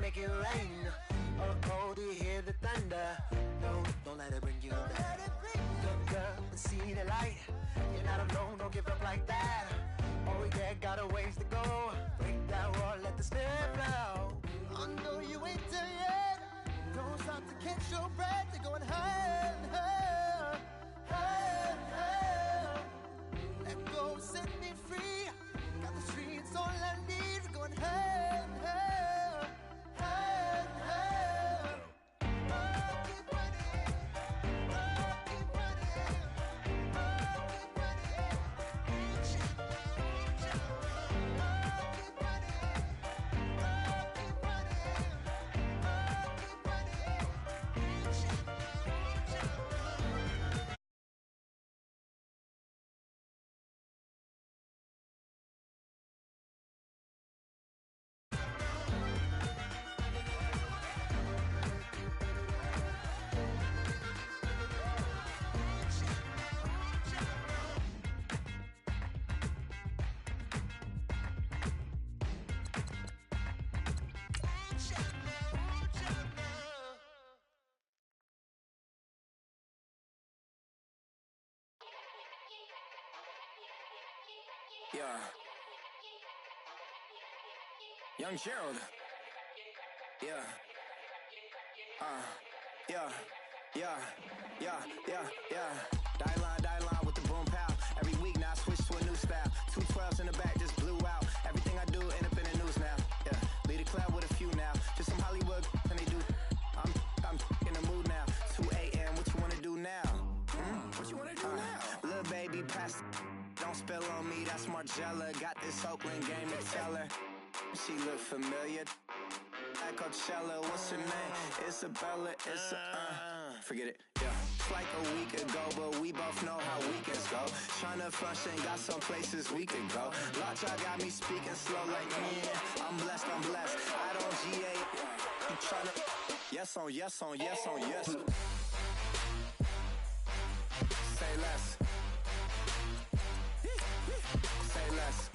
make it rain. Oh, do you hear the thunder? No, don't let it bring you down. Look up and see the light. You're not alone, don't give up like that. Oh yeah, got a ways to go. Break that wall, let the spirit flow. I know you ain't there yet. Don't stop to catch your breath. You're going higher and higher, higher and higher. Let go, set me free. Got the streets all I need. We're going higher and higher, higher and higher. Oh, keep running. Oh, keep running. Oh, keep running. Reach out, reach out. Oh, keep running. Oh, keep running. Oh, keep running. Reach out, reach out. Yeah. Young Gerald. Yeah. Yeah. Die line with the boom pow. Every week now I switch to a new style. 212s in the back just blew out. Everything I do end up in the news now. Yeah. Lead a club with a few now. Just some Hollywood and they do. I'm in the mood now. 2 a.m. What you wanna do now? What you wanna do now? Little baby pass. Don't spill on me, that's Margella. Got this Oakland game to tell her. She look familiar. Like Coachella, what's her name? Isabella, forget it, yeah. It's like a week ago, but we both know how weekends go. Tryna function, got some places we could go. Lot y'all got me speaking slow like, yeah, I'm blessed. I don't GA, you tryna, yes on yes. Say less. Say less.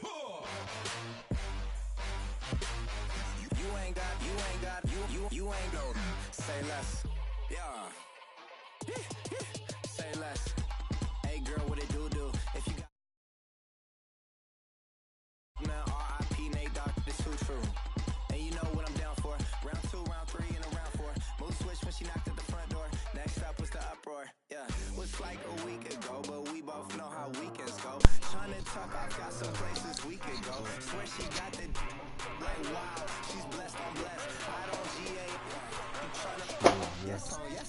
You ain't got, say less. Yeah. Say less. Hey girl, what it do? If you got now R.I.P. Nate Dogg, this too true. And you know what I'm down for. Round 2, round 3, and a round 4. Mood switch when she knocked at the front door. Next up was the uproar. Yeah, was like a week ago, but we both know how weekends go. Tryna tuck off, got some places we could go. Swear she got the like wow, she's blessed, I'm blessed. I don't GA. You tryna yes on yes.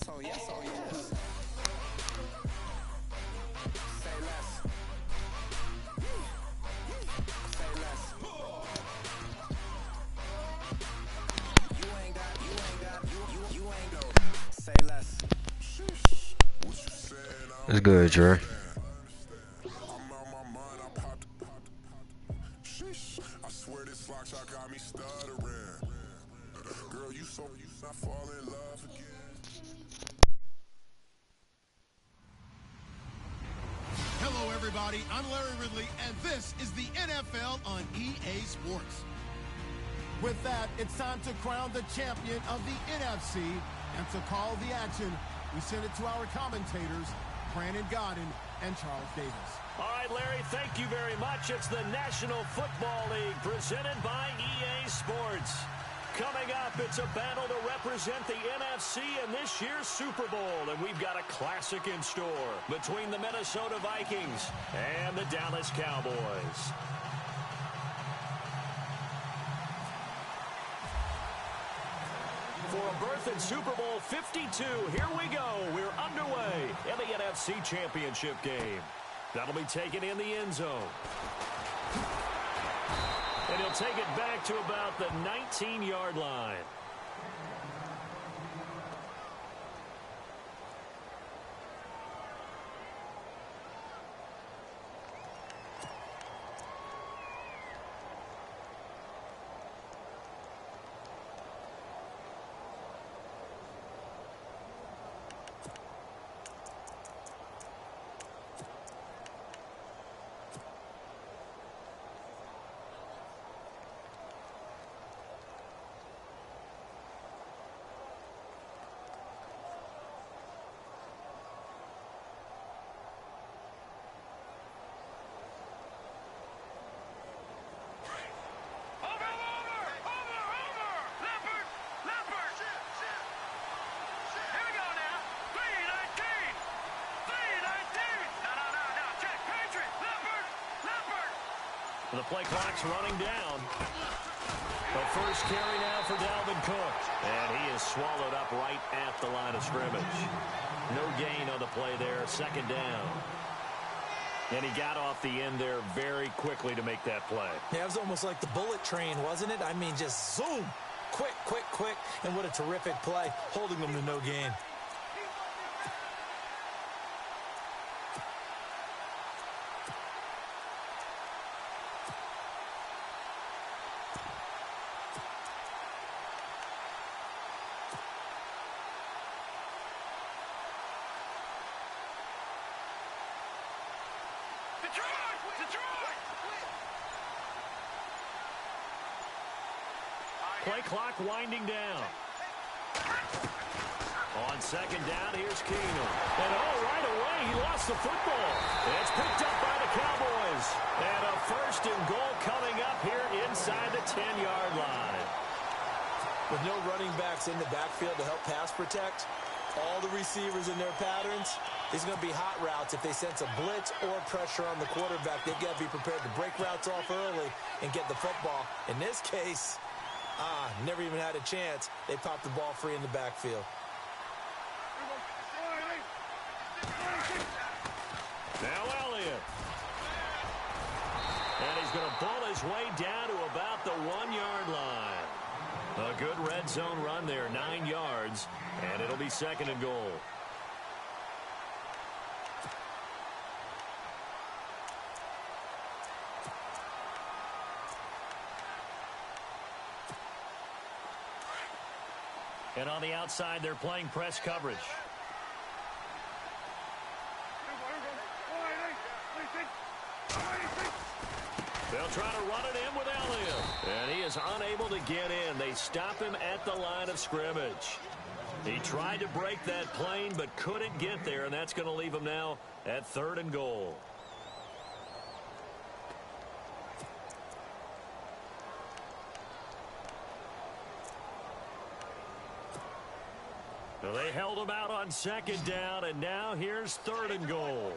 Say less. Say less. You ain't got. Say less. It's good, Dre. I swear this flock shot got me stuttering. Girl, you not fall in love again. Hello, everybody. I'm Larry Ridley, and this is the NFL on EA Sports. With that, it's time to crown the champion of the NFC, and to call the action, we send it to our commentators, Brandon Godden and Charles Davis. All right, Larry, thank you very much. It's the National Football League presented by EA Sports. Coming up, it's a battle to represent the NFC in this year's Super Bowl, and we've got a classic in store between the Minnesota Vikings and the Dallas Cowboys. For a berth in Super Bowl 52, here we go. We're underway in the NFC Championship game. That'll be taken in the end zone. And he'll take it back to about the 19-yard line. The play clock's running down. The first carry now for Dalvin Cook. And he is swallowed up right at the line of scrimmage. No gain on the play there. Second down. And he got off the end there very quickly to make that play. Yeah, it was almost like the bullet train, wasn't it? I mean, just zoom. Quick, quick, quick. And what a terrific play, holding them to no gain. Play clock winding down. On second down, here's Keenum. And right away, he lost the football. It's picked up by the Cowboys. And a first and goal coming up here inside the 10-yard line. With no running backs in the backfield to help pass protect, all the receivers in their patterns, these are going to be hot routes. If they sense a blitz or pressure on the quarterback, they've got to be prepared to break routes off early and get the football. In this case, never even had a chance. They popped the ball free in the backfield. Now Elliott. And he's going to pull his way down to about the 1-yard line. A good red zone run there, 9 yards, and it'll be second and goal. And on the outside, they're playing press coverage. They'll try to run it in with Elliott. And he is unable to get in. They stop him at the line of scrimmage. He tried to break that plane but couldn't get there, and that's going to leave him now at third and goal. Well, they held him out on second down, and now here's third and goal.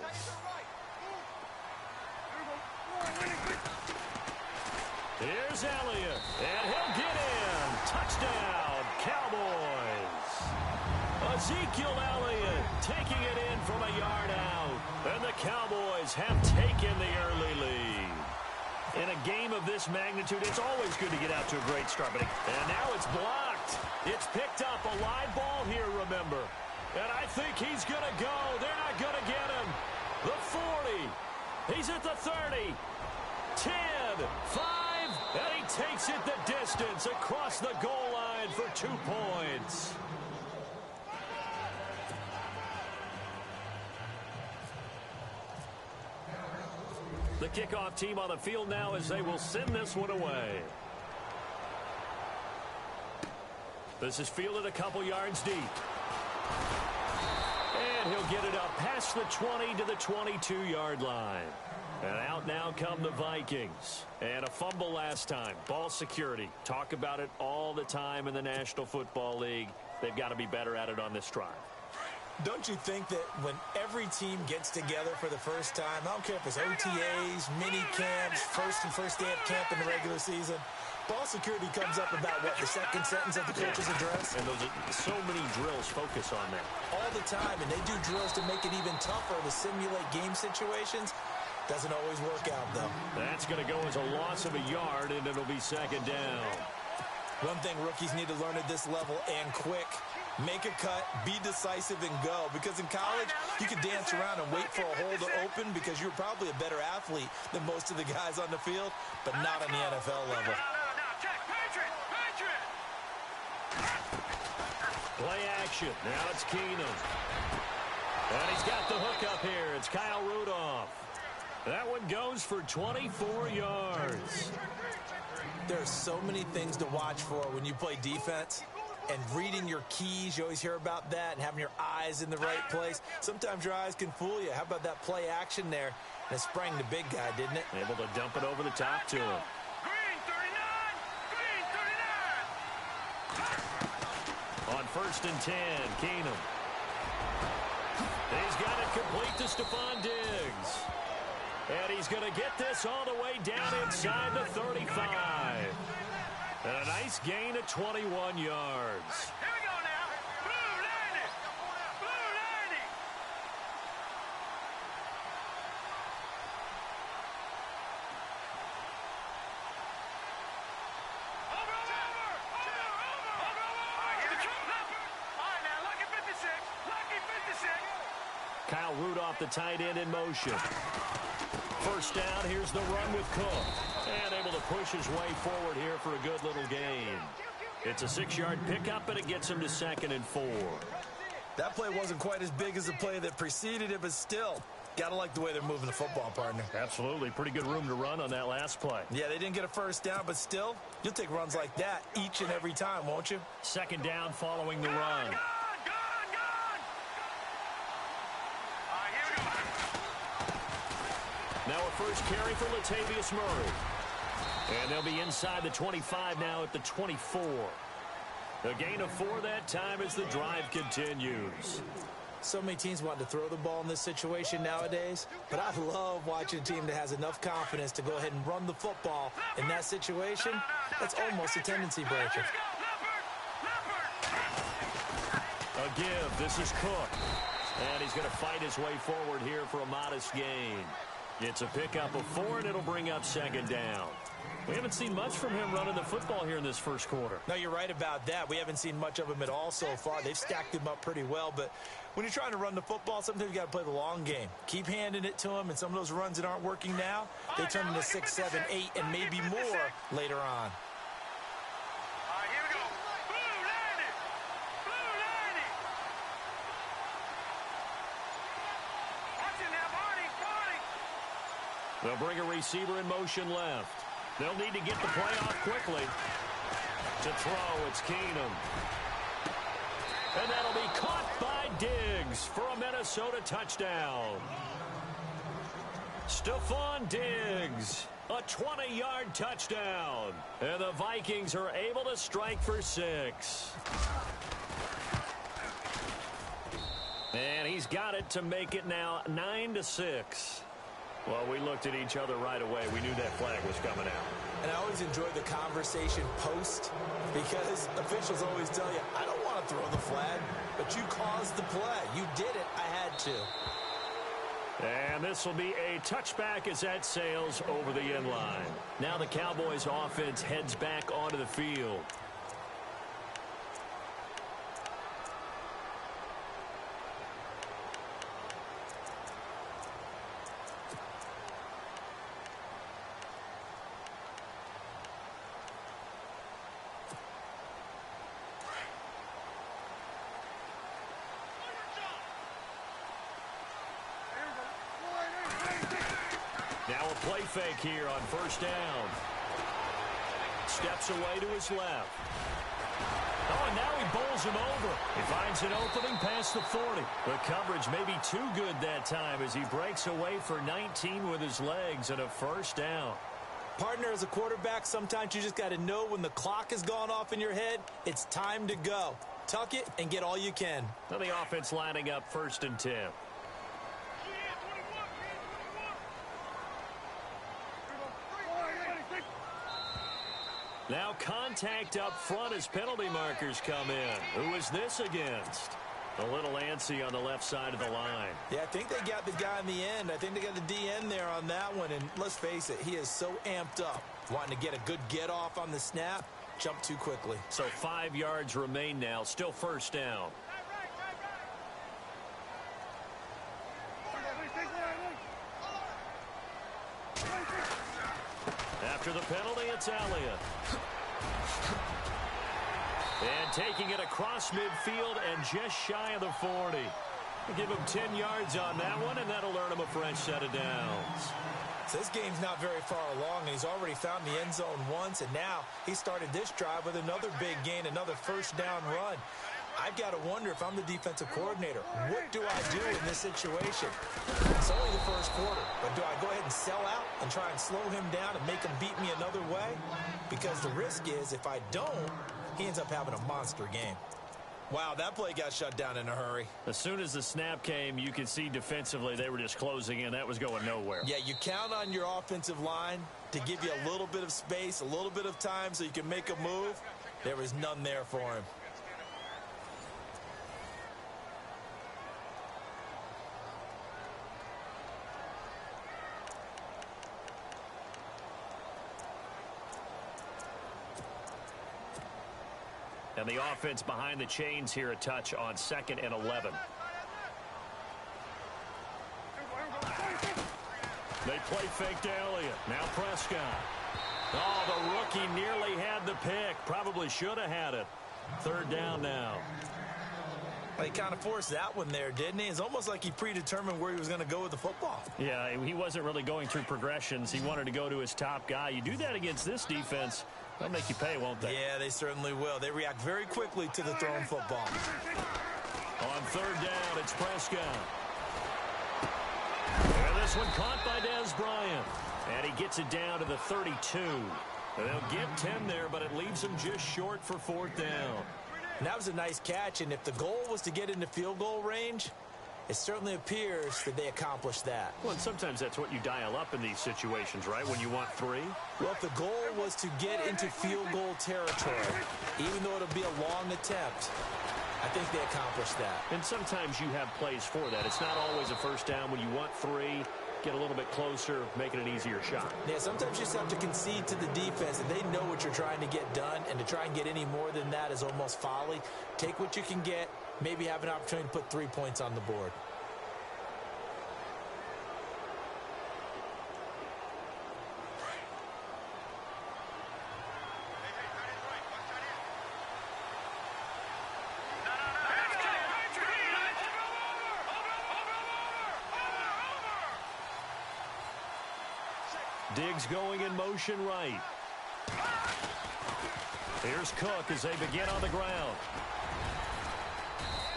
Here's Elliott, and he'll get in. Touchdown, Cowboys. Ezekiel Elliott taking it in from a yard out, and the Cowboys have taken the early lead. In a game of this magnitude, it's always good to get out to a great start. And now it's blocked. It's picked up, a live ball here, remember. And I think he's going to go. They're not going to get him. The 40. He's at the 30. 10, 5, and he takes it the distance across the goal line for 2 points. The kickoff team on the field now as they will send this one away. This is fielded a couple yards deep. And he'll get it up past the 20 to the 22-yard line. And out now come the Vikings. And a fumble last time. Ball security. Talk about it all the time in the National Football League. They've got to be better at it on this drive. Don't you think that when every team gets together for the first time, I don't care if it's OTAs, mini camps, first day of camp in the regular season, ball security comes up about, what, the second sentence of the coach's address? And those are so many drills focus on that. All the time, and they do drills to make it even tougher to simulate game situations. Doesn't always work out, though. That's going to go as a loss of a yard, and it'll be second down. One thing rookies need to learn at this level, and quick, make a cut, be decisive, and go. Because in college, you can dance around and wait for a hole to open because you're probably a better athlete than most of the guys on the field, but not on the NFL level. Play action. Now it's Keenum. And he's got the hook up here. It's Kyle Rudolph. That one goes for 24 yards. There's so many things to watch for when you play defense. And reading your keys, you always hear about that, and having your eyes in the right place. Sometimes your eyes can fool you. How about that play action there? And it sprang the big guy, didn't it? Able to dump it over the top to him. On first and 10, Keenum. He's got it complete to Stephon Diggs. And he's going to get this all the way down inside the 35. And a nice gain of 21 yards. Here we go now. Blue landing. Blue landing. Over. All right, here we go. All right, now, lucky 56. Lucky 56. Kyle Rudolph, the tight end, in motion. First down, here's the run with Cook. And able to push his way forward here for a good little gain. It's a 6-yard pickup, and it gets him to 2nd and 4. That play wasn't quite as big as the play that preceded it, but still, gotta like the way they're moving the football, partner. Absolutely. Pretty good room to run on that last play. Yeah, they didn't get a first down, but still, you'll take runs like that each and every time, won't you? 2nd down following the run. Now a first carry for Latavius Murray. And they'll be inside the 25 now at the 24. A gain of 4 that time as the drive continues. So many teams want to throw the ball in this situation nowadays, but I love watching a team that has enough confidence to go ahead and run the football in that situation. That's almost a tendency breaker. A give. This is Cook. And he's going to fight his way forward here for a modest gain. It's a pickup of 4, and it'll bring up 2nd down. We haven't seen much from him running the football here in this first quarter. No, you're right about that. We haven't seen much of him at all so far. They've stacked him up pretty well, but when you're trying to run the football, sometimes you got to play the long game. Keep handing it to him, and some of those runs that aren't working now, they turn into 6, 7, 8, and maybe more later on. They'll bring a receiver in motion left. They'll need to get the play off quickly. To throw, it's Keenum. And that'll be caught by Diggs for a Minnesota touchdown. Stephon Diggs, a 20-yard touchdown. And the Vikings are able to strike for 6. And he's got it to make it now 9-6. Well, we looked at each other right away. We knew that flag was coming out. And I always enjoy the conversation post because officials always tell you, I don't want to throw the flag, but you caused the play. You did it. I had to. And this will be a touchback as that sails over the end line. Now the Cowboys offense heads back onto the field. Now a play fake here on first down. Steps away to his left. Oh, and now he bowls him over. He finds an opening past the 40. The coverage may be too good that time as he breaks away for 19 with his legs and a first down. Partner, as a quarterback, sometimes you just got to know when the clock has gone off in your head, it's time to go. Tuck it and get all you can. Now the offense lining up 1st and 10. Now contact up front as penalty markers come in. Who is this against? A little antsy on the left side of the line. Yeah, I think they got the guy in the end. I think they got the DN there on that one. And let's face it, he is so amped up. Wanting to get a good get off on the snap, jump too quickly. So 5 yards remain now. Still first down. After the penalty, it's Elliott. And taking it across midfield and just shy of the 40. Give him 10 yards on that one, and that'll earn him a fresh set of downs. So this game's not very far along, and he's already found the end zone once, and now he started this drive with another big gain, another first down run. I've got to wonder if I'm the defensive coordinator. What do I do in this situation? It's only the first quarter, but do I go ahead and sell out and try and slow him down and make him beat me another way? Because the risk is if I don't, he ends up having a monster game. Wow, that play got shut down in a hurry. As soon as the snap came, you could see defensively they were just closing in. That was going nowhere. Yeah, you count on your offensive line to give you a little bit of space, a little bit of time so you can make a move. There was none there for him. And the offense behind the chains here a touch on 2nd and 11. They play fake to Elliott. Now Prescott. Oh, the rookie nearly had the pick. Probably should have had it. 3rd down now. Well, he kind of forced that one there, didn't he? It's almost like he predetermined where he was going to go with the football. Yeah, he wasn't really going through progressions. He wanted to go to his top guy. You do that against this defense, they'll make you pay, won't they? Yeah, they certainly will. They react very quickly to the thrown football. On 3rd down, it's Prescott. And this one caught by Dez Bryant. And he gets it down to the 32. And they'll give 10 there, but it leaves him just short for 4th down. And that was a nice catch, and if the goal was to get into field goal range, it certainly appears that they accomplished that. Well, and sometimes that's what you dial up in these situations, right, when you want 3? Well, if the goal was to get into field goal territory, even though it'll be a long attempt, I think they accomplished that. And sometimes you have plays for that. It's not always a 1st down when you want 3. Get a little bit closer, making an easier shot. Yeah, sometimes you just have to concede to the defense that they know what you're trying to get done, and to try and get any more than that is almost folly. Take what you can get, maybe have an opportunity to put 3 points on the board. Diggs going in motion right. Here's Cook as they begin on the ground.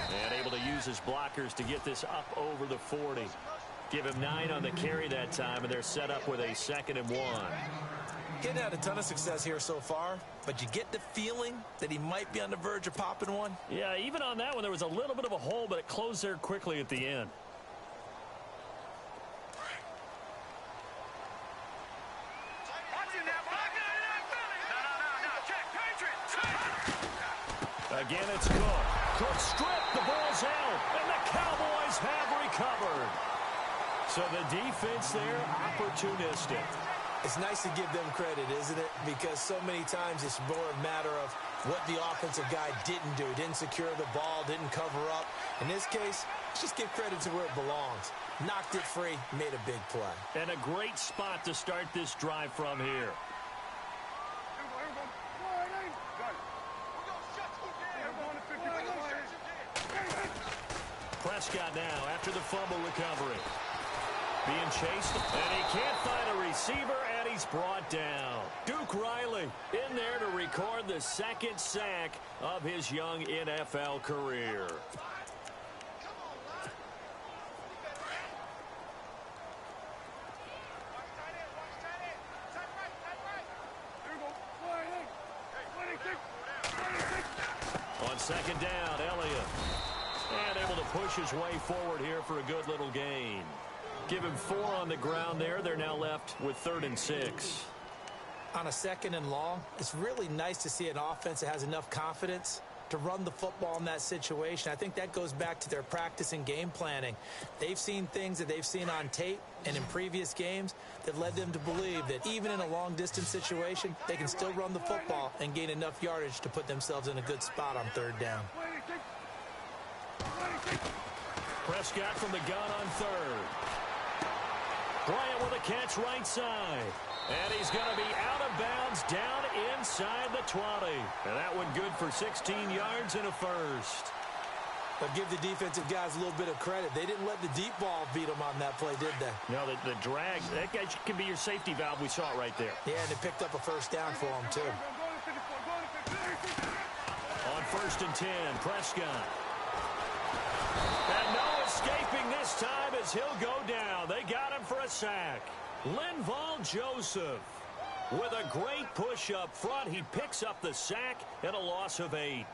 And able to use his blockers to get this up over the 40. Give him 9 on the carry that time, and they're set up with a 2nd and 1. Getting had a ton of success here so far, but you get the feeling that he might be on the verge of popping one. Yeah, even on that one, there was a little bit of a hole, but it closed there quickly at the end. Again, it's Cook. Cook stripped. The ball's out, and the Cowboys have recovered. So the defense there, opportunistic. It's nice to give them credit, isn't it? Because so many times it's more a matter of what the offensive guy didn't do. Didn't secure the ball, didn't cover up. In this case, let's just give credit to where it belongs. Knocked it free, made a big play. And a great spot to start this drive from here. Prescott now after the fumble recovery. Being chased, and he can't find a receiver, and he's brought down. Duke Riley in there to record the 2nd sack of his young NFL career. On 2nd down, Elliott. And able to push his way forward here for a good little gain. Give him 4 on the ground there. They're now left with 3rd and 6. On a 2nd and long, it's really nice to see an offense that has enough confidence to run the football in that situation. I think that goes back to their practice and game planning. They've seen things that they've seen on tape and in previous games that led them to believe that even in a long-distance situation, they can still run the football and gain enough yardage to put themselves in a good spot on 3rd down. Prescott from the gun on 3rd. Bryant with a catch right side. And he's going to be out of bounds down inside the 20. And that one good for 16 yards and a 1st. But give the defensive guys a little bit of credit. They didn't let the deep ball beat them on that play, did they? No, the drag, that guy can be your safety valve. We saw it right there. Yeah, and they picked up a 1st down for them, too. On 1st and 10, Prescott. And no escaping this time as he'll go down. They got him for a sack. Linval Joseph with a great push up front. He picks up the sack and a loss of 8.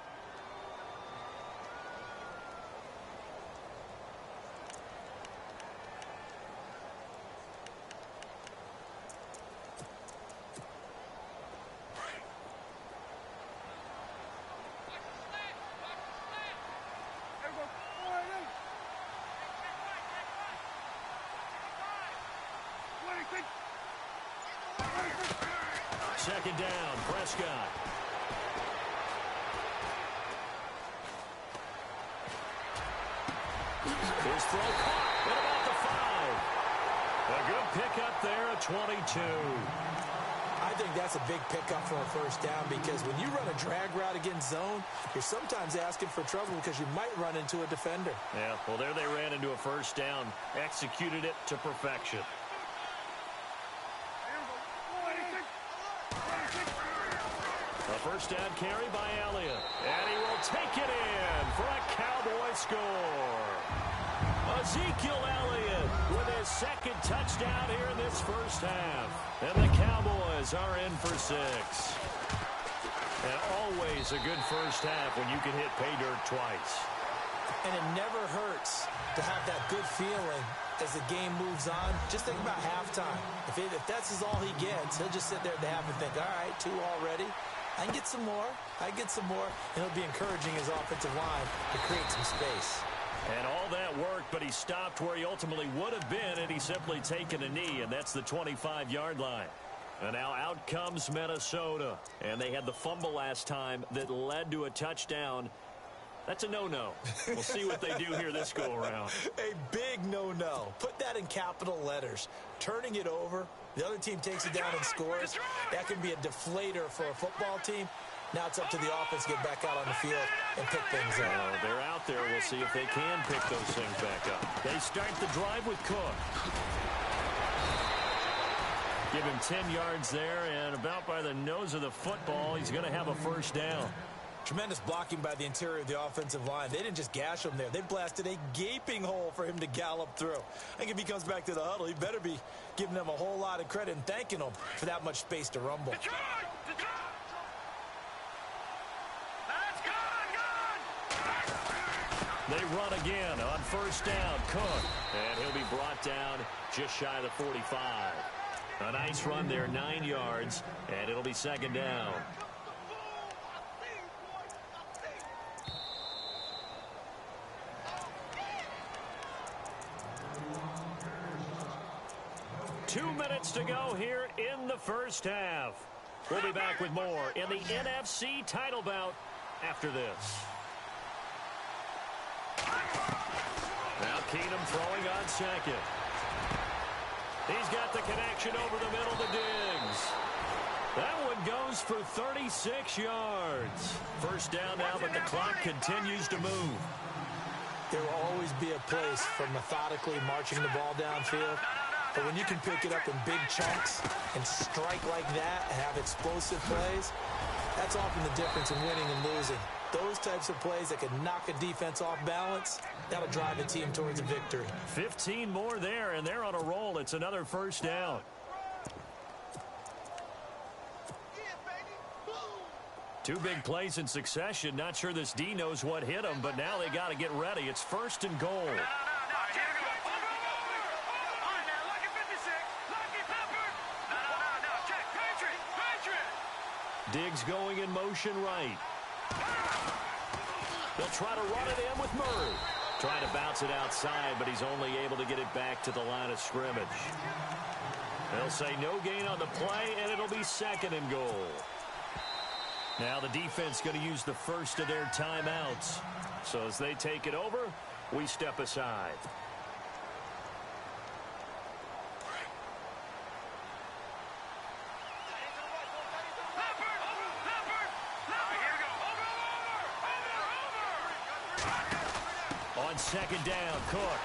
second down. Prescott. His throw caught at about the 5. A good pickup there at 22. I think that's a big pickup for a first down because when you run a drag route against zone, you're sometimes asking for trouble because you might run into a defender. Yeah, well, there they ran into a first down. Executed it to perfection. A first down carry by Elliott. And he will take it in for a Cowboy score. Ezekiel Elliott with his second touchdown here in this first half. And the Cowboys are in for 6. And always a good first half when you can hit pay dirt twice. And it never hurts to have that good feeling as the game moves on. Just think about halftime. If that's all he gets, he'll just sit there at the half and think, all right, 2 already. I can get some more. I get some more. And he'll be encouraging his offensive line to create some space. And all that worked, but he stopped where he ultimately would have been, and he's simply taken a knee, and that's the 25-yard line. And now out comes Minnesota. And they had the fumble last time that led to a touchdown. That's a no-no. We'll see what they do here this go-around. A big no-no. Put that in capital letters. Turning it over, the other team takes it down and scores. That can be a deflator for a football team. Now it's up to the offense to get back out on the field and pick things up. They're out there. We'll see if they can pick those things back up. They start the drive with Cook. Give him 10 yards there, and about by the nose of the football, he's going to have a first down. Tremendous blocking by the interior of the offensive line. They didn't just gash him there. They blasted a gaping hole for him to gallop through. I think if he comes back to the huddle, he better be giving them a whole lot of credit and thanking them for that much space to rumble. They run again on first down. Cook. And he'll be brought down just shy of the 45. A nice run there, 9 yards, and it'll be second down. Two minutes to go here in the first half. We'll be back with more in the NFC title bout after this. Now Keenum throwing on second. He's got the connection over the middle to Diggs. That one goes for 36 yards. First down now, but the clock continues to move. There will always be a place for methodically marching the ball downfield. But when you can pick it up in big chunks and strike like that and have explosive plays, that's often the difference in winning and losing. Those types of plays that can knock a defense off balance, that'll drive a team towards a victory. 15 more there, and they're on a roll. It's another first down. Two big plays in succession. Not sure this D knows what hit him, but now they got to get ready. It's first and goal. Diggs going in motion right. They'll try to run it in with Murray. Trying to bounce it outside, but he's only able to get it back to the line of scrimmage. They'll say no gain on the play, and it'll be second and goal. Now the defense going to use the first of their timeouts. So as they take it over, we step aside. On second down, Cook.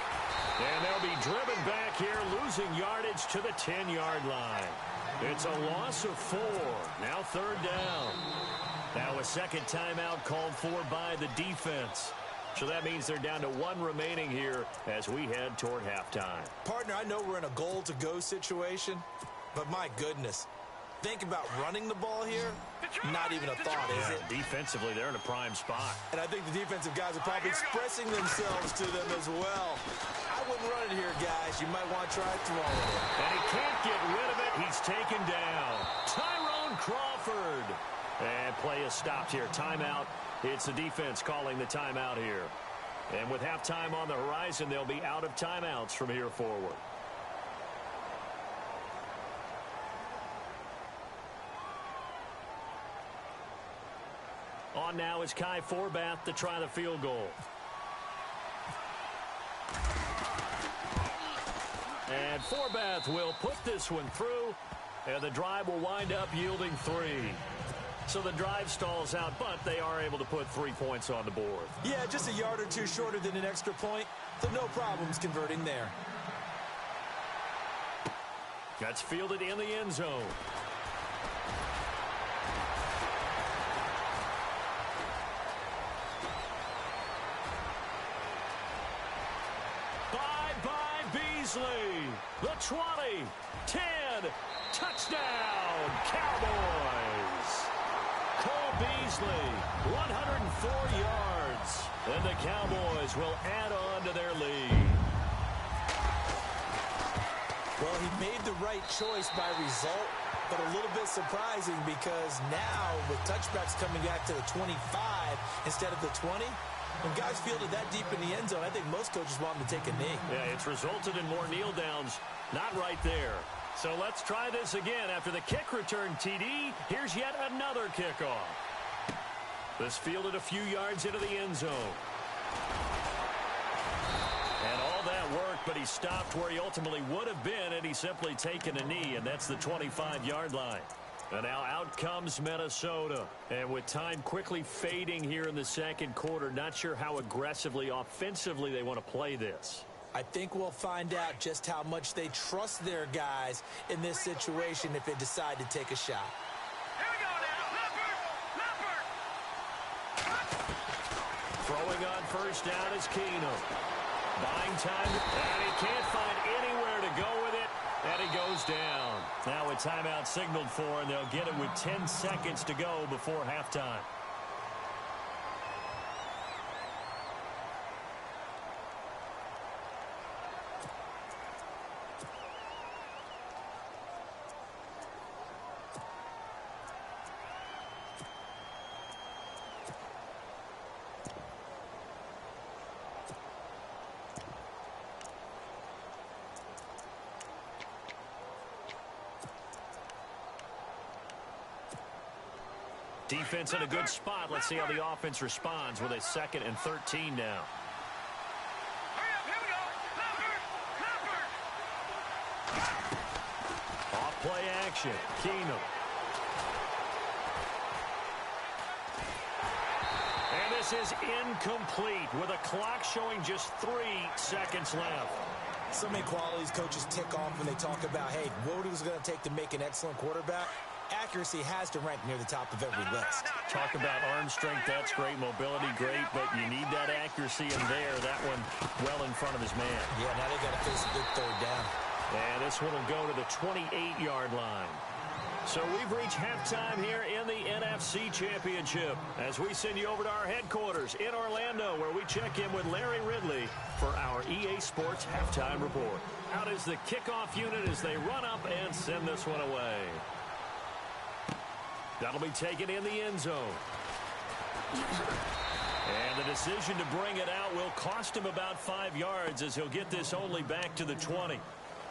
And they'll be driven back here, losing yardage to the 10-yard line. It's a loss of 4. Now third down. Now a second timeout called for by the defense. So that means they're down to 1 remaining here as we head toward halftime. Partner, I know we're in a goal-to-go situation, but my goodness. Think about running the ball here. Not even a thought, is it? Defensively, they're in a prime spot. And I think the defensive guys are probably expressing themselves to them as well. I wouldn't run it here, guys. You might want to try throwing it. And he can't get rid of it. He's taken down. Tyrone Crawford. And play is stopped here. Timeout. It's the defense calling the timeout here. And with halftime on the horizon, they'll be out of timeouts from here forward. on now is Kai Forbath to try the field goal. And Forbath will put this one through, and the drive will wind up yielding 3. So the drive stalls out, but they are able to put 3 points on the board. Yeah, just a yard or two shorter than an extra point, so no problems converting there. That's fielded in the end zone. Bye-bye, Beasley. The 20, 10, touchdown, Cowboys. Cole Beasley, 104 yards. And the Cowboys will add on to their lead. Well, he made the right choice by result, but a little bit surprising because now with touchbacks coming back to the 25 instead of the 20, when guys fielded that deep in the end zone, I think most coaches want them to take a knee. Yeah, it's resulted in more kneel downs. Not right there. So let's try this again. After the kick return TD, here's yet another kickoff. This fielded a few yards into the end zone. And all that worked, but he stopped where he ultimately would have been had he simply taken a knee, and that's the 25-yard line. And now out comes Minnesota. And with time quickly fading here in the second quarter, not sure how aggressively, offensively they want to play this. I think we'll find out just how much they trust their guys in this situation if they decide to take a shot. Here we go now. Leopard. Throwing on first down is Keenum. Buying time, and he can't find anywhere to go with it, and he goes down. Now a timeout signaled for, and they'll get it with 10 seconds to go before halftime. Defense in a good spot. Let's see how the offense responds with a 2nd and 13 now. Hurry up, here we go. Leopard. Off play action. Keenum. And this is incomplete with a clock showing just 3 seconds left. So many qualities coaches tick off when they talk about, hey, what is it going to take to make an excellent quarterback? Accuracy has to rank near the top of every list. Talk about arm strength, that's great. Mobility, great, but you need that accuracy in there. That one well in front of his man. Yeah, now they got to face a good 3rd down. And this one will go to the 28-yard line. So we've reached halftime here in the NFC Championship as we send you over to our headquarters in Orlando, where we check in with Larry Ridley for our EA Sports Halftime Report. Out is the kickoff unit as they run up and send this one away. That'll be taken in the end zone. And the decision to bring it out will cost him about 5 yards as he'll get this only back to the 20.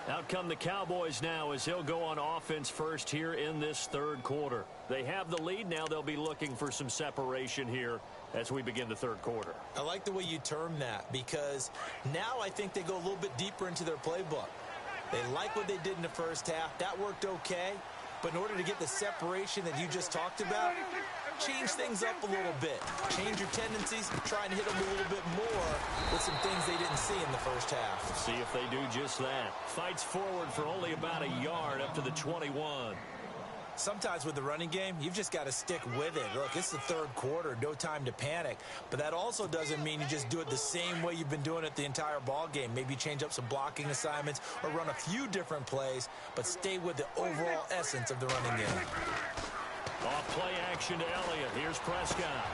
Out come the Cowboys now as he'll go on offense first here in this 3rd quarter. They have the lead. Now they'll be looking for some separation here as we begin the 3rd quarter. I like the way you term that because now I think they go a little bit deeper into their playbook. They like what they did in the first half. That worked okay. But in order to get the separation that you just talked about, change things up a little bit. Change your tendencies, try and hit them a little bit more with some things they didn't see in the first half. See if they do just that. Fights forward for only about a yard up to the 21. Sometimes with the running game, you've just got to stick with it. Look, it's the 3rd quarter, no time to panic. But that also doesn't mean you just do it the same way you've been doing it the entire ball game. Maybe change up some blocking assignments or run a few different plays, but stay with the overall essence of the running game. Off play action to Elliott. Here's Prescott.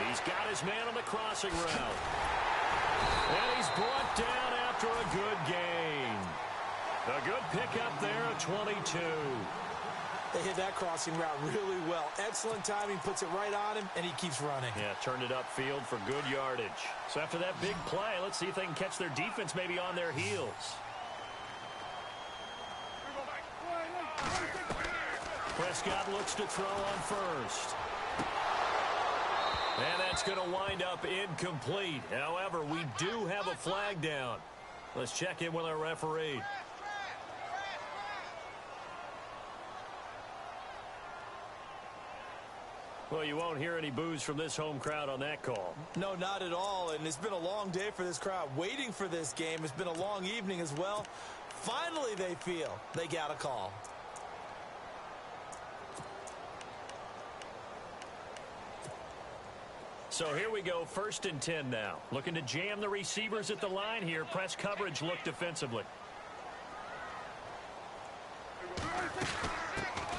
He's got his man on the crossing route. And he's brought down after a good gain. A good pickup there at 22. They hit that crossing route really well. Excellent timing, puts it right on him, and he keeps running. Yeah, turned it upfield for good yardage. So after that big play, let's see if they can catch their defense maybe on their heels. Prescott looks to throw on first. And that's going to wind up incomplete. However, we do have a flag down. Let's check in with our referee. Well, you won't hear any boos from this home crowd on that call. No, not at all. And it's been a long day for this crowd waiting for this game. It's been a long evening as well. Finally, they feel they got a call. So here we go, 1st and 10 now. Looking to jam the receivers at the line here. Press coverage look defensively.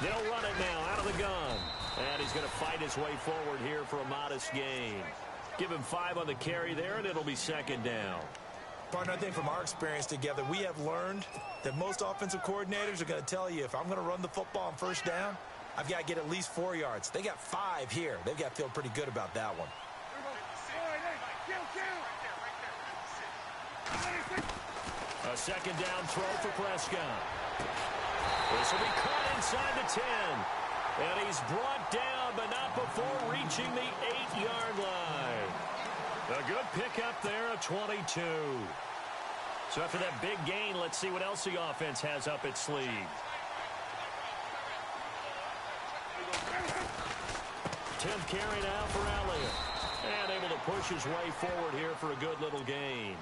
They'll run it now out of the gun. And he's going to fight his way forward here for a modest gain. Give him 5 on the carry there, and it'll be 2nd down. Partner, I think from our experience together, we have learned that most offensive coordinators are going to tell you, if I'm going to run the football on 1st down, I've got to get at least 4 yards. They got 5 here. They've got to feel pretty good about that one. A 2nd down throw for Prescott. This will be caught inside the 10. And he's brought down, but not before reaching the 8-yard line. A good pickup there, a 22. So after that big gain, let's see what else the offense has up its sleeve. Tenth carry now for Elliott. And able to push his way forward here for a good little gain.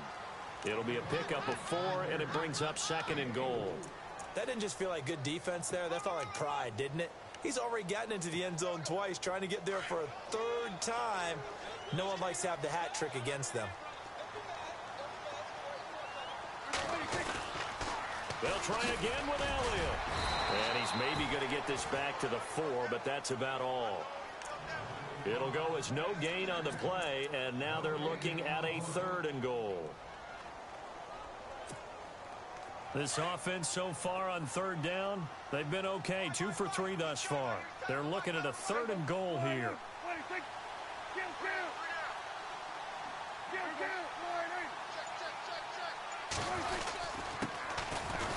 It'll be a pickup of 4, and it brings up 2nd and goal. That didn't just feel like good defense there. That felt like pride, didn't it? He's already gotten into the end zone twice, trying to get there for a 3rd time. No one likes to have the hat trick against them. They'll try again with Elliott. And he's maybe going to get this back to the 4, but that's about all. It'll go as no gain on the play, and now they're looking at a 3rd and goal. This offense so far on 3rd down, they've been okay. 2 for 3 thus far. They're looking at a 3rd and goal here.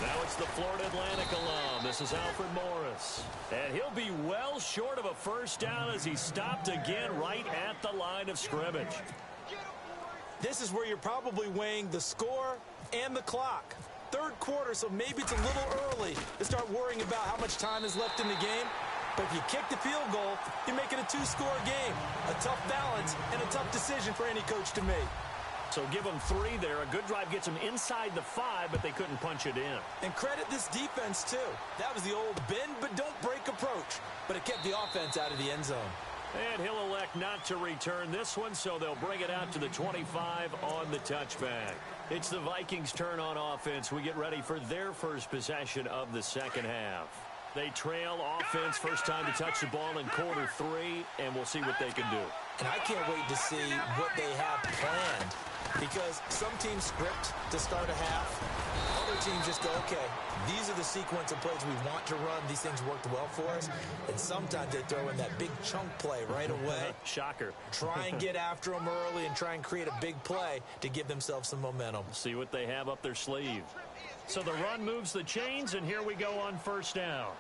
Now it's the Florida Atlantic alum. This is Alfred Morris. And he'll be well short of a 1st down as he's stopped again right at the line of scrimmage. This is where you're probably weighing the score and the clock. 3rd quarter, so maybe it's a little early to start worrying about how much time is left in the game. But if you kick the field goal, you make it a 2-score game. A tough balance and a tough decision for any coach to make. So give them 3 there. A good drive gets them inside the 5, but they couldn't punch it in. And credit this defense, too. That was the old bend but don't break approach. But it kept the offense out of the end zone. And he'll elect not to return this one, so they'll bring it out to the 25 on the touchback. It's the Vikings' turn on offense. We get ready for their first possession of the 2nd half. They trail offense, first time to touch the ball in quarter 3, and we'll see what they can do. And I can't wait to see what they have planned, because some teams script to start a half. Other teams just go, okay, these are the sequence of plays we want to run. These things worked well for us. And sometimes they throw in that big chunk play right away. Shocker. Try and get after them early and try and create a big play to give themselves some momentum. See what they have up their sleeve. So the run moves the chains, and here we go on 1st down.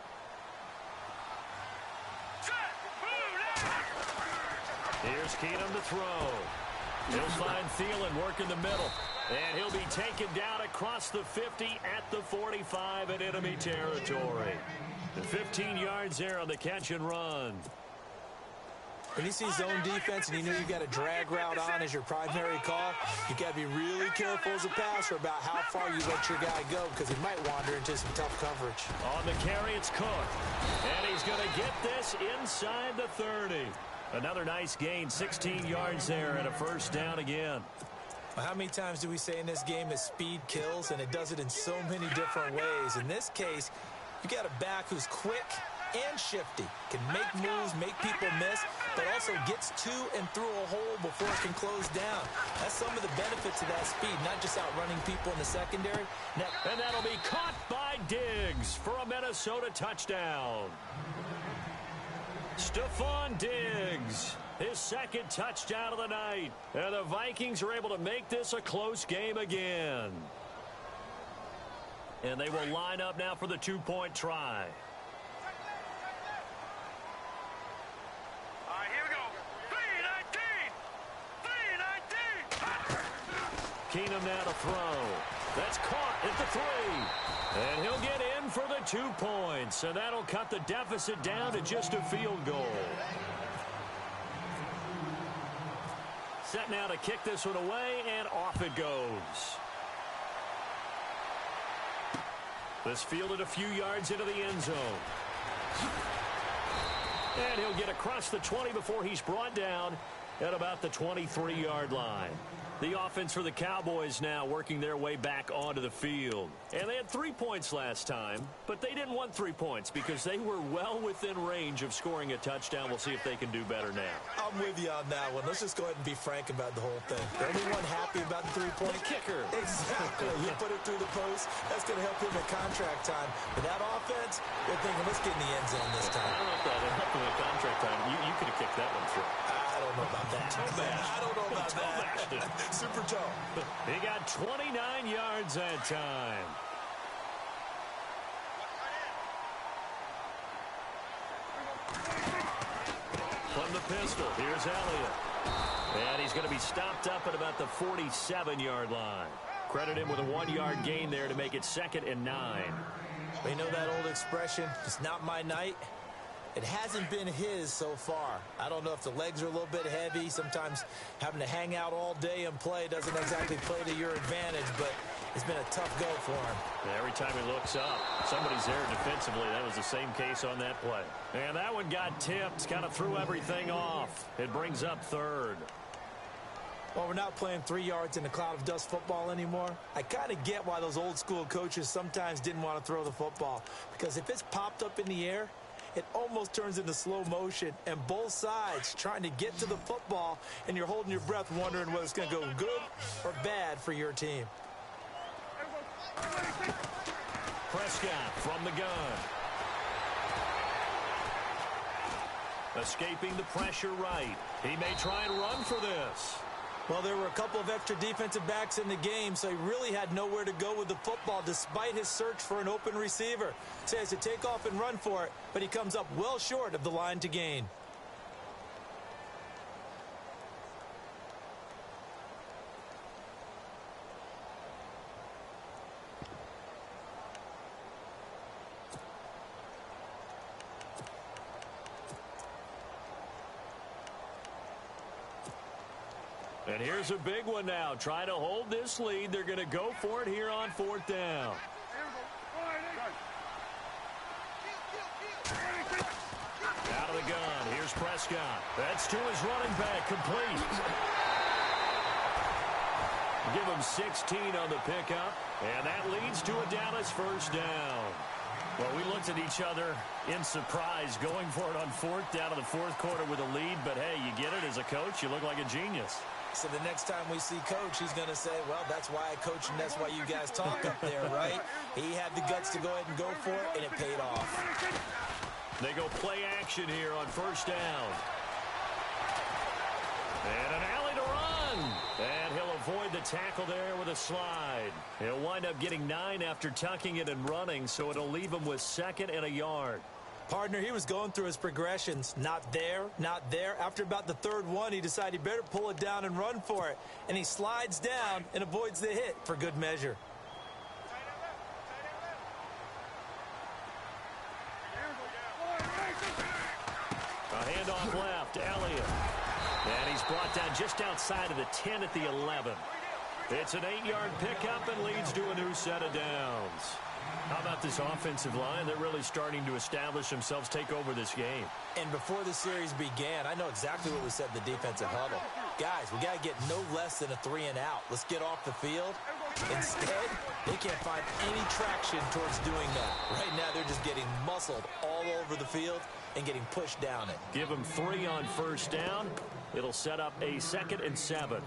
Here's Keenum to throw. He'll find Thielen working the middle. And he'll be taken down across the 50 at the 45 in enemy territory. 15 yards there on the catch and run. When you see zone defense and you know you got a drag route on as your primary call, you got to be really careful as a passer about how far you let your guy go, because he might wander into some tough coverage. On the carry, it's Cook. And he's going to get this inside the 30. Another nice gain, 16 yards there, and a 1st down again. Well, how many times do we say in this game that speed kills, and it does it in so many different ways? In this case, you got a back who's quick and shifty, can make moves, make people miss, but also gets to and through a hole before it can close down. That's some of the benefits of that speed, not just outrunning people in the secondary. And that'll be caught by Diggs for a Minnesota touchdown. Stephon Diggs, his 2nd touchdown of the night. And the Vikings are able to make this a close game again. And they will line up now for the 2-point try. All right, here we go. 3, 19. Keenum now to throw. That's caught at the 3. And he'll get in for the 2 points. And that'll cut the deficit down to just a field goal. Set now to kick this one away, and off it goes. This fielded a few yards into the end zone. And he'll get across the 20 before he's brought down at about the 23-yard line. The offense for the Cowboys now working their way back onto the field. And they had 3 points last time, but they didn't want 3 points because they were well within range of scoring a touchdown. We'll see if they can do better now. I'm with you on that one. Let's just go ahead and be frank about the whole thing. Anyone happy about the 3-point? The kicker. Exactly. You put it through the post. That's going to help him at contract time. But that offense, they're thinking, let's get in the end zone this time. I don't know if that helped him at contract time. You could have kicked that one through. I don't know about that. I don't know about that. Super toe. He got 29 yards that time. From the pistol, here's Elliott. And he's going to be stopped up at about the 47-yard line. Credit him with a 1-yard gain there to make it 2nd and 9. You know that old expression, it's not my night? It hasn't been his so far. I don't know if the legs are a little bit heavy. Sometimes having to hang out all day and play doesn't exactly play to your advantage, but it's been a tough go for him. Every time he looks up, somebody's there defensively. That was the same case on that play. And that one got tipped, kind of threw everything off. It brings up 3rd. Well, we're not playing 3 yards in a cloud of dust football anymore. I kind of get why those old school coaches sometimes didn't want to throw the football, because if it's popped up in the air, it almost turns into slow motion, and both sides trying to get to the football, and you're holding your breath wondering whether it's going to go good or bad for your team. Prescott from the gun. Escaping the pressure right. He may try and run for this. Well, there were a couple of extra defensive backs in the game, so he really had nowhere to go with the football despite his search for an open receiver. So he has to take off and run for it, but he comes up well short of the line to gain. And here's a big one now. Try to hold this lead. They're going to go for it here on 4th down. Out of the gun. Here's Prescott. That's to his running back. Complete. Give him 16 on the pickup. And that leads to a Dallas 1st down. Well, we looked at each other in surprise going for it on 4th down in the 4th quarter with a lead. But, hey, you get it as a coach. You look like a genius. So the next time we see Coach, he's going to say, well, that's why I coach and that's why you guys talk up there, right? He had the guts to go ahead and go for it, and it paid off. They go play action here on 1st down. And an alley to run. And he'll avoid the tackle there with a slide. He'll wind up getting 9 after tucking it and running, so it'll leave him with 2nd and a yard. Partner, he was going through his progressions. Not there, not there. After about the 3rd one, he decided he better pull it down and run for it. And he slides down and avoids the hit for good measure. A handoff left, Elliott. And he's brought down just outside of the 10 at the 11. It's an 8-yard pickup and leads to a new set of downs. How about this offensive line? They're really starting to establish themselves, take over this game. And before the series began, I know exactly what we said in the defensive huddle. Guys, we got to get no less than a 3 and out. Let's get off the field. Instead, they can't find any traction towards doing that. Right now, they're just getting muscled all over the field and getting pushed down it. Give them 3 on 1st down. It'll set up a 2nd and 7.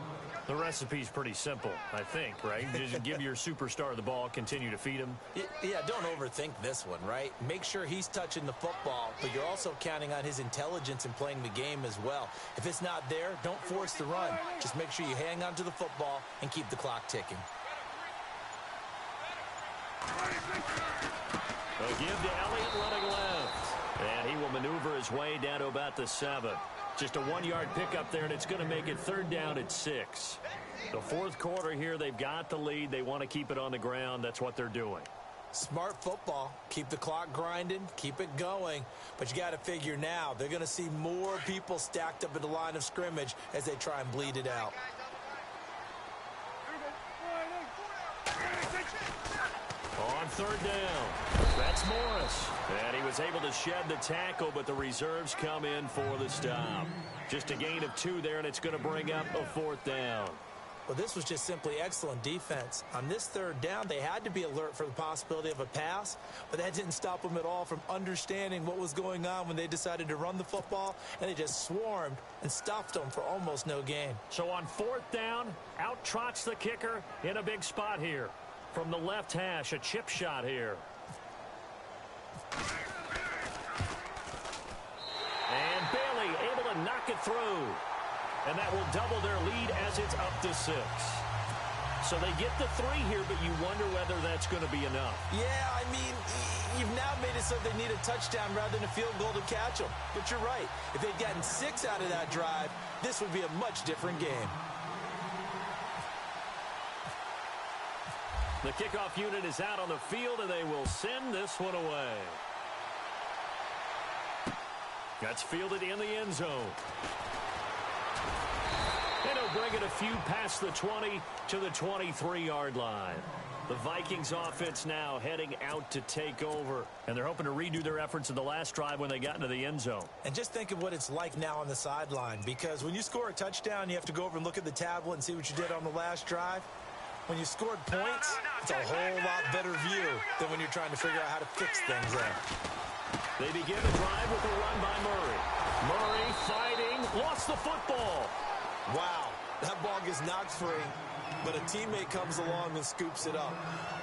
The recipe's pretty simple, I think, right? Just give your superstar the ball, continue to feed him. Yeah, don't overthink this one, right? Make sure he's touching the football, but you're also counting on his intelligence in playing the game as well. If it's not there, don't force the run. Just make sure you hang on to the football and keep the clock ticking. They'll give to Elliott running left. And he will maneuver his way down to about the 7. Just a 1-yard pickup there, and it's going to make it 3rd down at 6. The fourth quarter here, they've got the lead. They want to keep it on the ground. That's what they're doing. Smart football. Keep the clock grinding. Keep it going. But you got to figure now, they're going to see more people stacked up at the line of scrimmage as they try and bleed it out. On 3rd down, that's Morris. And he was able to shed the tackle, but the reserves come in for the stop. Just a gain of 2 there, and it's going to bring up a 4th down. Well, this was just simply excellent defense. On this 3rd down, they had to be alert for the possibility of a pass, but that didn't stop them at all from understanding what was going on when they decided to run the football, and they just swarmed and stuffed them for almost no gain. So on 4th down, out trots the kicker in a big spot here. From the left hash, a chip shot here. And Bailey able to knock it through. And that will double their lead as it's up to 6. So they get the 3 here, but you wonder whether that's going to be enough. Yeah, I mean, you've now made it so they need a touchdown rather than a field goal to catch them. But you're right. If they'd gotten 6 out of that drive, this would be a much different game. The kickoff unit is out on the field, and they will send this one away. That's fielded in the end zone. And he'll bring it a few past the 20 to the 23-yard line. The Vikings offense now heading out to take over, and they're hoping to redo their efforts in the last drive when they got into the end zone. And just think of what it's like now on the sideline, because when you score a touchdown, you have to go over and look at the tablet and see what you did on the last drive. When you scored points, it's a whole lot better view than when you're trying to figure out how to fix things there. They begin the drive with a run by Murray. Murray fighting, lost the football. Wow, that ball gets knocked free, but a teammate comes along and scoops it up.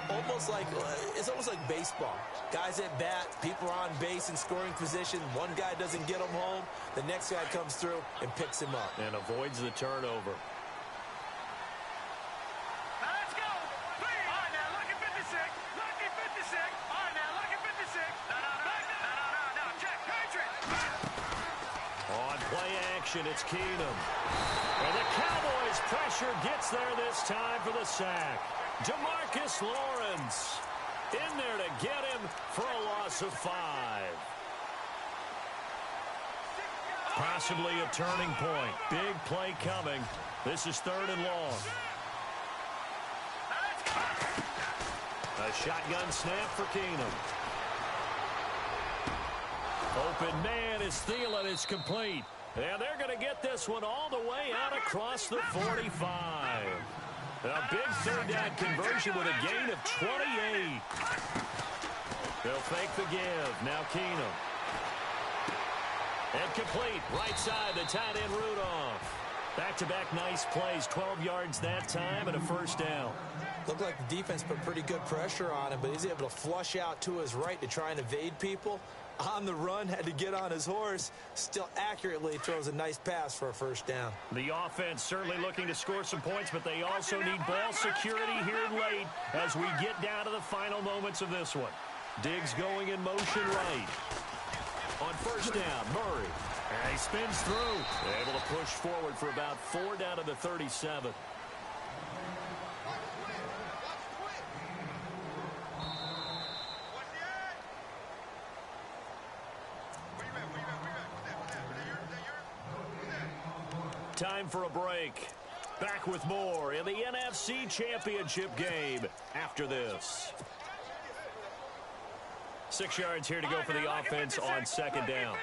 It's almost like baseball. Guys at bat, people are on base in scoring position. One guy doesn't get him home. The next guy comes through and picks him up. And avoids the turnover. It's Keenum. And the Cowboys pressure gets there this time for the sack. DeMarcus Lawrence in there to get him for a loss of 5. Possibly a turning point. Big play coming. This is 3rd and long. A shotgun snap for Keenum. Open man is Thielen. It's complete. And they're going to get this one all the way out across the 45. A big 3rd down conversion with a gain of 28. They'll fake the give. Now Keenum. And complete. Right side, the tight end Rudolph. Back-to-back nice plays. 12 yards that time and a 1st down. Looked like the defense put pretty good pressure on him, but he's able to flush out to his right to try and evade people. On the run, had to get on his horse. Still accurately throws a nice pass for a 1st down. The offense certainly looking to score some points, but they also need ball security here late as we get down to the final moments of this one. Diggs going in motion right. On 1st down, Murray. And he spins through. Able to push forward for about 4 down to the 37. Time for a break. Back with more in the NFC Championship game after this. 6 yards here to go for the offense on 2nd down.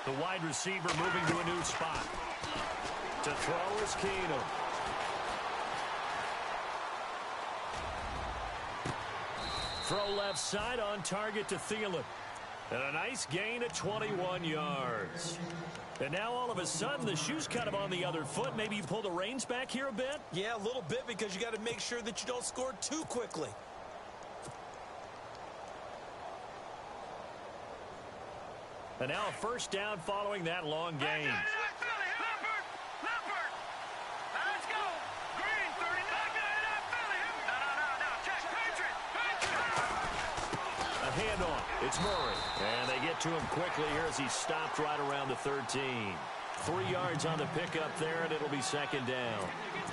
The wide receiver moving to a new spot. To throw is Keenum. Throw left side on target to Thielen. And a nice gain of 21 yards. And now all of a sudden the shoe's kind of on the other foot. Maybe you pull the reins back here a bit? Yeah, a little bit, because you got to make sure that you don't score too quickly. And now a 1st down following that long gain. It's Murray. And they get to him quickly here as he stopped right around the 13. 3 yards on the pickup there, and it'll be second down.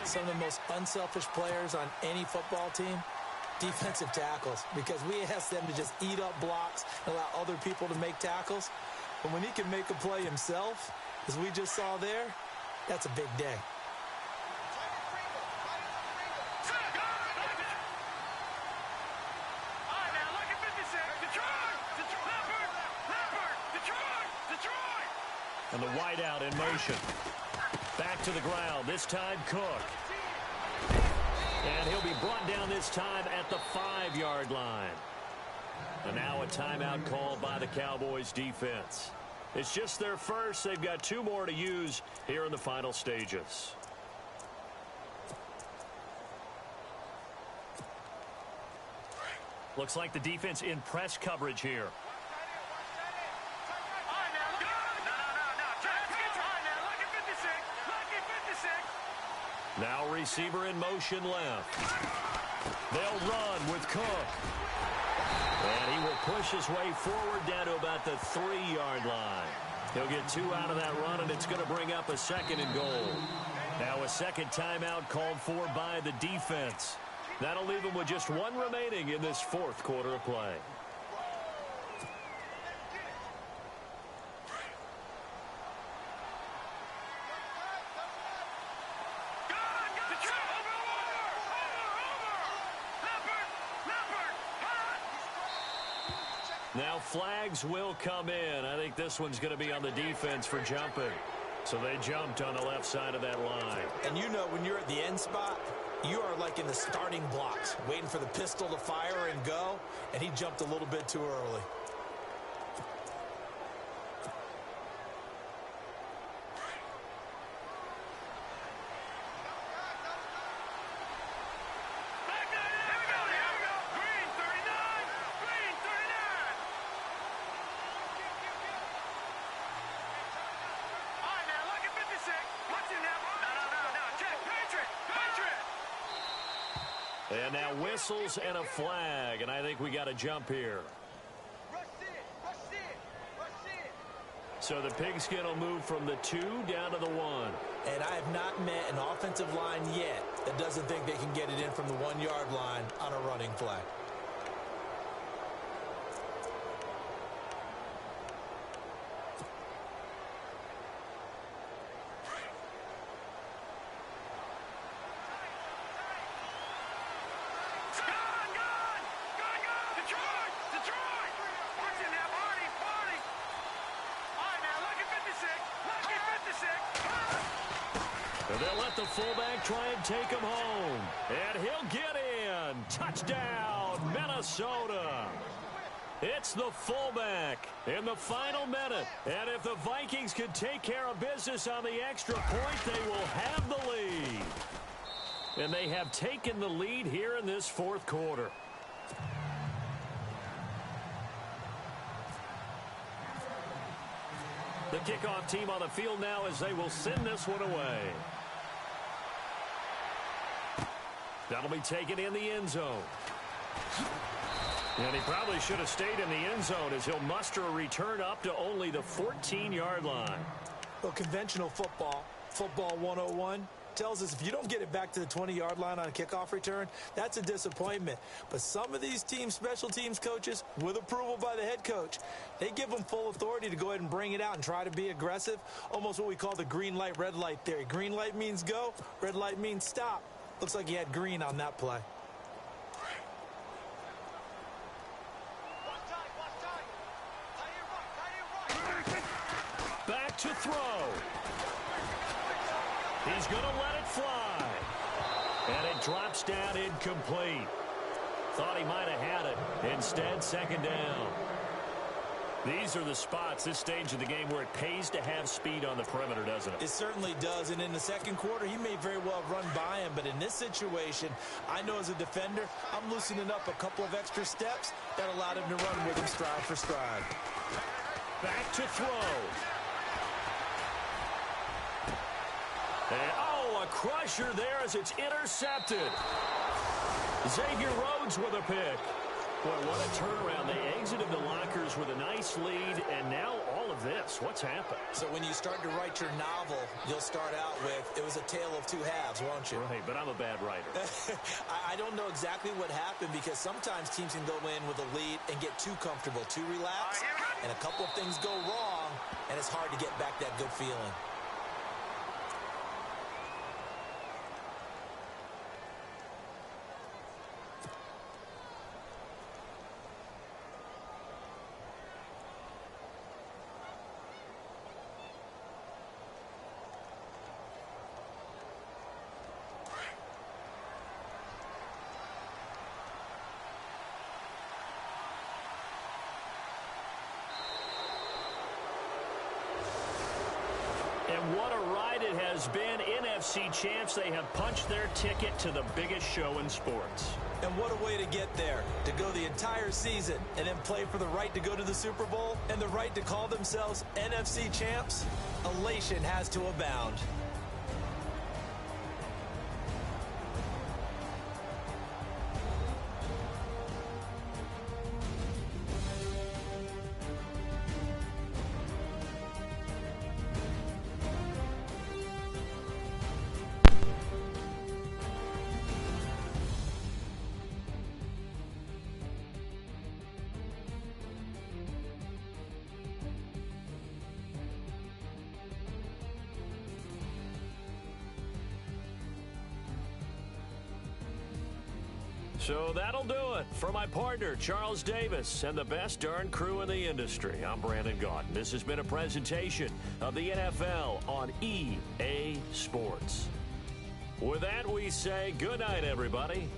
Some of the most unselfish players on any football team, defensive tackles, because we ask them to just eat up blocks and allow other people to make tackles. But when he can make a play himself, as we just saw there, that's a big day. And the wideout in motion. Back to the ground, this time Cook. And he'll be brought down this time at the 5-yard line. And now a timeout called by the Cowboys defense. It's just their first. They've got 2 more to use here in the final stages. Looks like the defense in press coverage here. Now receiver in motion left. They'll run with Cook. And he will push his way forward down to about the 3-yard line. He'll get 2 out of that run, and it's going to bring up a 2nd and goal. Now a second timeout called for by the defense. That'll leave them with just 1 remaining in this 4th quarter of play. Now flags will come in. I think this one's going to be on the defense for jumping. So they jumped on the left side of that line. And you know when you're at the end spot, you are like in the starting blocks, waiting for the pistol to fire and go, and he jumped a little bit too early. And now whistles and a flag, and I think we got a jump here. So the pigskin will move from the 2 down to the 1. And I have not met an offensive line yet that doesn't think they can get it in from the 1-yard line on a running flag. They'll let the fullback try and take him home. And he'll get in. Touchdown, Minnesota. It's the fullback in the final minute. And if the Vikings can take care of business on the extra point, they will have the lead. And they have taken the lead here in this 4th quarter. The kickoff team on the field now as they will send this one away. That'll be taken in the end zone. And he probably should have stayed in the end zone as he'll muster a return up to only the 14-yard line. Well, conventional football, football 101, tells us if you don't get it back to the 20-yard line on a kickoff return, that's a disappointment. But some of these teams, special teams coaches, with approval by the head coach, they give them full authority to go ahead and bring it out and try to be aggressive, almost what we call the green light, red light theory. Green light means go, red light means stop. Looks like he had green on that play. Back to throw. He's going to let it fly. And it drops down incomplete. Thought he might have had it. Instead, 2nd down. These are the spots, this stage of the game, where it pays to have speed on the perimeter, doesn't it? It certainly does, and in the 2nd quarter, he may very well run by him, but in this situation, I know as a defender, I'm loosening up a couple of extra steps that allowed him to run with him stride for stride. Back to throw. And, a crusher there as it's intercepted. Xavier Rhodes with a pick. Boy, what a turnaround. They exited the lockers with a nice lead, and now all of this. What's happened? So when you start to write your novel, you'll start out with, it was a tale of two halves, won't you? Right, but I'm a bad writer. I don't know exactly what happened because sometimes teams can go in with a lead and get too comfortable, too relaxed, and a couple of things go wrong, and it's hard to get back that good feeling. And what a ride it has been. NFC champs, they have punched their ticket to the biggest show in sports. And what a way to get there, to go the entire season and then play for the right to go to the Super Bowl and the right to call themselves NFC champs. Elation has to abound. So that'll do it. For my partner, Charles Davis, and the best darn crew in the industry, I'm Brandon Gaudin. This has been a presentation of the NFL on EA Sports. With that, we say good night, everybody.